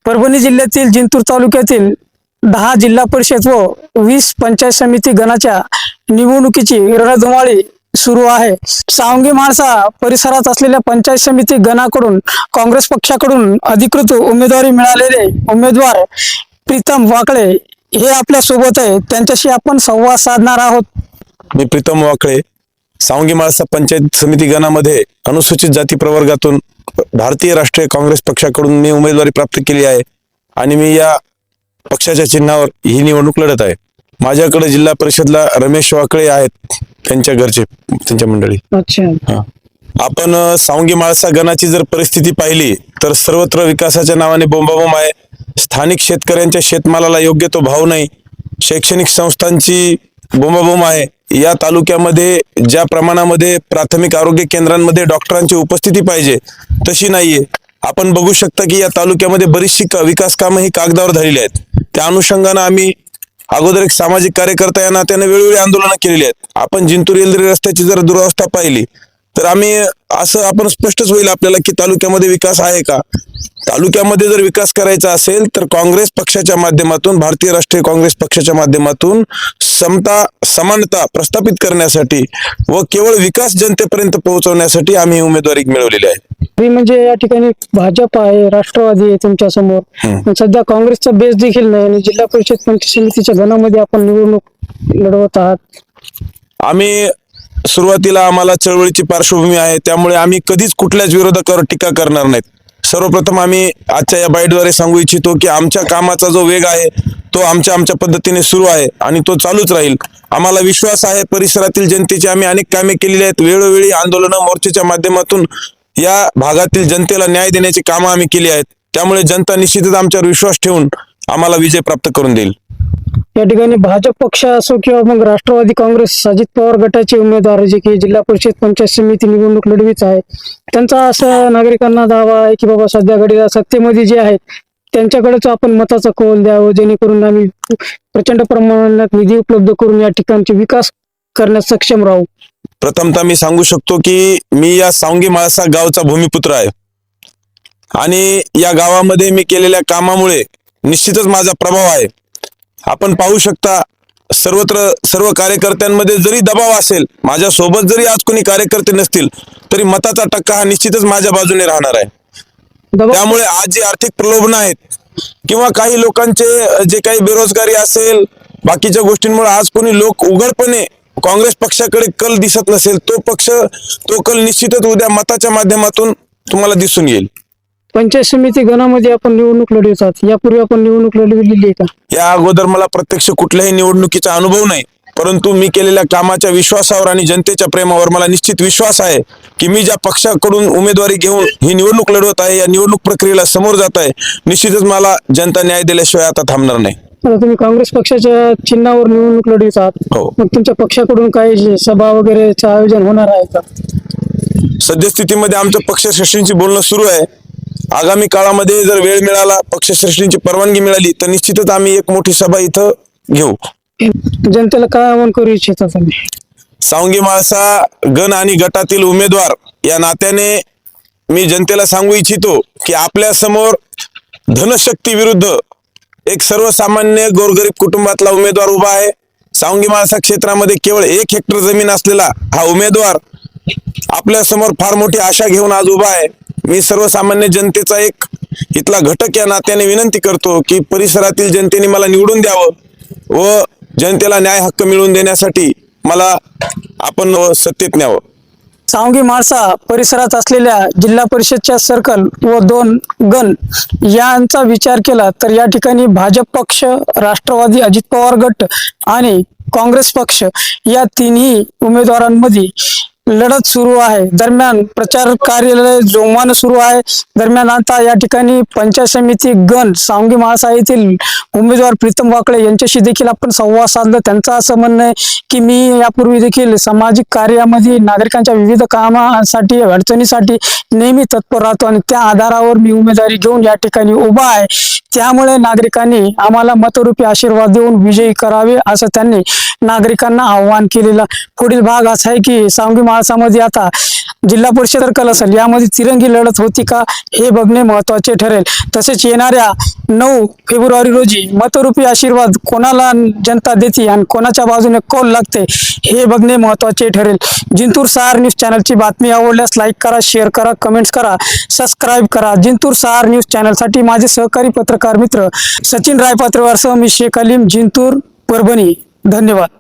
परभणी जिल्ह्यातील जिंतूर तालुक्यातील 10 जिल्हा परिषद व 20 पंचायत समिती गणाच्या निवडणुकीची रणधुमाळी सुरू आहे. सावंगी म्हाळसा परिसरात असलेल्या पंचायत समिती गणाकडून काँग्रेस पक्षाकडून अधिकृत उमेदवारी मिळालेले उमेदवार प्रीतम वाकळे हे आपल्या सोबत आहे. त्यांच्याशी आपण संवाद साधणार आहोत. मी प्रीतम वाकळे, सावंगी म्हाळसा पंचायत समिती गणामध्ये अनुसूचित जाती प्रवर्गातून भारतीय राष्ट्रीय काँग्रेस पक्षाकडून मी उमेदवारी प्राप्त केली आहे आणि मी या पक्षाच्या चिन्हावर ही निवडणूक लढत आहे. माझ्याकडे जिल्हा परिषदला रमेश वाकळे आहेत, त्यांच्या घरचे, त्यांच्या मंडळी. अच्छा, आपण सावंगी म्हाळसा गणाची जर परिस्थिती पाहिली तर सर्वत्र विकासाच्या नावाने बोंबाबोंब आहे. स्थानिक शेतकऱ्यांच्या शेतमालाला योग्य तो भाव नाही. शैक्षणिक संस्थांची बोंबाबोंब आहे. या तालुक्यामध्ये ज्या प्रमाणामध्ये प्राथमिक आरोग्य केंद्रांमध्ये डॉक्टरांची उपस्थिती पाहिजे तशी नाहीये. आपण बघू शकता की या तालुक्यामध्ये बरीचशी विकास कामं ही कागदावर झालेली आहेत. त्या अनुषंगानं आम्ही अगोदर एक सामाजिक कार्यकर्ता या नात्याने वेळोवेळी आंदोलनं केलेली आहेत. आपण जिंतूर येलदरी रस्त्याची जर दुरावस्था पाहिली तर आम्ही असं आपण स्पष्टच होईल आपल्याला की तालुक्यामध्ये विकास आहे का. तालुक्यामध्ये जर विकास करायचा असेल तर काँग्रेस पक्षाच्या माध्यमातून, भारतीय राष्ट्रीय काँग्रेस पक्षाच्या माध्यमातून समता समानता प्रस्थापित करण्यासाठी व केवळ विकास जनतेपर्यंत पोहोचवण्यासाठी आम्ही उमेदवारी मिळवलेली आहे. म्हणजे या ठिकाणी भाजप आहे, राष्ट्रवादी आहे तुमच्या समोर, सध्या काँग्रेसचा बेस देखील नाही आणि जिल्हा परिषद पंचायत समितीच्या गणामध्ये आपण निवडणूक लढवत आहात. आम्ही सुरुवातीला आम्हाला चळवळीची पार्श्वभूमी आहे, त्यामुळे आम्ही कधीच कुठल्याच विरोधकावर टीका करणार नाहीत. सर्वप्रथम आम्ही आजच्या या बाईटद्वारे सांगू इच्छितो की आमच्या कामाचा जो वेग आहे तो आमच्या पद्धतीने सुरू आहे आणि तो चालूच राहील. आम्हाला विश्वास आहे परिसरातील जनतेची आम्ही अनेक कामे केलेली आहेत. वेळोवेळी आंदोलनं, मोर्चाच्या माध्यमातून या भागातील जनतेला न्याय देण्याची कामं आम्ही केली आहेत. त्यामुळे जनता निश्चितच आमच्यावर विश्वास ठेवून आम्हाला विजय प्राप्त करून देईल. या ठिकाणी भाजप पक्ष असो किंवा मग राष्ट्रवादी काँग्रेस, अजित पवार गटाचे उमेदवार जे की जिल्हा परिषद पंचायत समिती निवडणूक लढवीत आहे, त्यांचा असं नागरिकांना दावा आहे की बाबा सध्या घडीला सत्तेमध्ये जे आहेत त्यांच्याकडेच आपण मताचा कौल द्यावं, जेणेकरून आम्ही प्रचंड प्रमाणात निधी उपलब्ध करून या ठिकाणचे विकास करण्यास सक्षम राहू. प्रथमतः मी सांगू शकतो की मी या सावंगी म्हाळसा गावचा भूमिपुत्र आहे आणि या गावामध्ये मी केलेल्या कामामुळे निश्चितच माझा प्रभाव आहे. आपण पाहू शकता सर्वत्र सर्व कार्यकर्त्यांमध्ये जरी दबाव असेल, माझ्या सोबत जरी आज कोणी कार्यकर्ते नसतील तरी मताचा टक्का हा निश्चितच माझ्या बाजूने राहणार आहे. त्यामुळे आज जी आर्थिक प्रलोभन आहेत किंवा काही लोकांचे जे काही बेरोजगारी असेल, बाकीच्या गोष्टींमुळे आज कोणी लोक उघडपणे काँग्रेस पक्षाकडे कल दिसत नसेल, तो कल निश्चितच उद्या मताच्या माध्यमातून तुम्हाला दिसून येईल. पंचायत समिती गणामध्ये आपण निवडणूक लढवतात, यापूर्वी आपण निवडणूक लढवलेली आहे का? या अगोदर मला प्रत्यक्ष कुठल्याही निवडणुकीचा अनुभव नाही, परंतु मी केलेल्या कामाच्या विश्वासावर आणि जनतेच्या प्रेमावर मला निश्चित विश्वास आहे की मी ज्या पक्षाकडून उमेदवारी घेऊन ही निवडणूक लढवत आहे, या निवडणूक प्रक्रियेला समोर जात आहे, निश्चितच मला जनता न्याय दिल्याशिवाय आता थांबणार नाही. तुम्ही काँग्रेस पक्षाच्या चिन्हावर निवडणूक लढवत आहात, हो. मग तुमच्या पक्षाकडून काही सभा वगैरेचं आयोजन होणार आहे का? सद्यस्थितीमध्ये आमच्या पक्षश्रेष्ठींची बोलणं सुरू आहे. आगामी काळामध्ये जर वेळ मिळाला, पक्षश्रेष्ठींची परवानगी मिळाली तर निश्चितच आम्ही एक मोठी सभा इथं घेऊ. जनतेला काय आवाहन करू इच्छिता तुम्ही? सावंगी म्हाळसा गण आणि गटातील उमेदवार या नात्याने मी जनतेला सांगू इच्छितो की आपल्या समोर धनशक्ती विरुद्ध एक सर्वसामान्य गोरगरीब कुटुंबातला उमेदवार उभा आहे. सावंगी म्हाळसा क्षेत्रामध्ये केवळ 1 हेक्टर जमीन असलेला हा उमेदवार आपल्या समोर फार मोठी आशा घेऊन आज उभा आहे. मी सर्वसामान्य जनतेचा एक इथला घटक या नात्याने विनंती करतो की परिसरातील जनतेने मला निवडून द्यावं व जनतेला न्याय हक्क मिळवून देण्यासाठी मला आपण सत्तेत न्यावं. सावंगी म्हाळसा परिसरात असलेल्या जिल्हा परिषदच्या सर्कल व 2 गण यांचा विचार केला तर या ठिकाणी भाजप पक्ष, राष्ट्रवादी अजित पवार गट आणि काँग्रेस पक्ष या तिन्ही उमेदवारांमध्ये लढत सुरू आहे. दरम्यान प्रचार कार्यालय जोमानं सुरू आहे. दरम्यान आता या ठिकाणी पंचायत समिती गण सावंगी म्हाळसा येथील उमेदवार प्रीतम वाकळे यांच्याशी देखील आपण संवाद साधला. त्यांचं असं म्हणणं आहे की मी यापूर्वी देखील सामाजिक कार्यामध्ये नागरिकांच्या विविध कामासाठी, अडचणीसाठी नेहमी तत्पर राहतो आणि त्या आधारावर मी उमेदवारी घेऊन या ठिकाणी उभा आहे. त्यामुळे नागरिकांनी आम्हाला मतरूपी आशीर्वाद देऊन विजयी करावे असं त्यांनी नागरिकांना आव्हान केलेलं. पुढील भाग असा आहे की सावंगी म्हाळसामध्ये आता जिल्हा परिषद सर्कल असेल, यामध्ये तिरंगी लढत होती का हे बघणे महत्वाचे ठरेल. तसेच येणाऱ्या 9 फेब्रुवारी रोजी मतरूपी आशीर्वाद कोणाला जनता देते आणि कोणाच्या बाजूने कौल लागते हे बघणे महत्त्वाचे ठरेल. जिंतूर सहार न्यूज चॅनलची बातमी आवडल्यास लाईक करा, शेअर करा, कमेंट्स करा, सबस्क्राईब करा. जिंतूर सहार न्यूज चॅनलसाठी माझे सहकारी पत्रकार मित्र सचिन रायपात्रेवारसह मी शेख अलीम, जिंतूर, परभणी. धन्यवाद.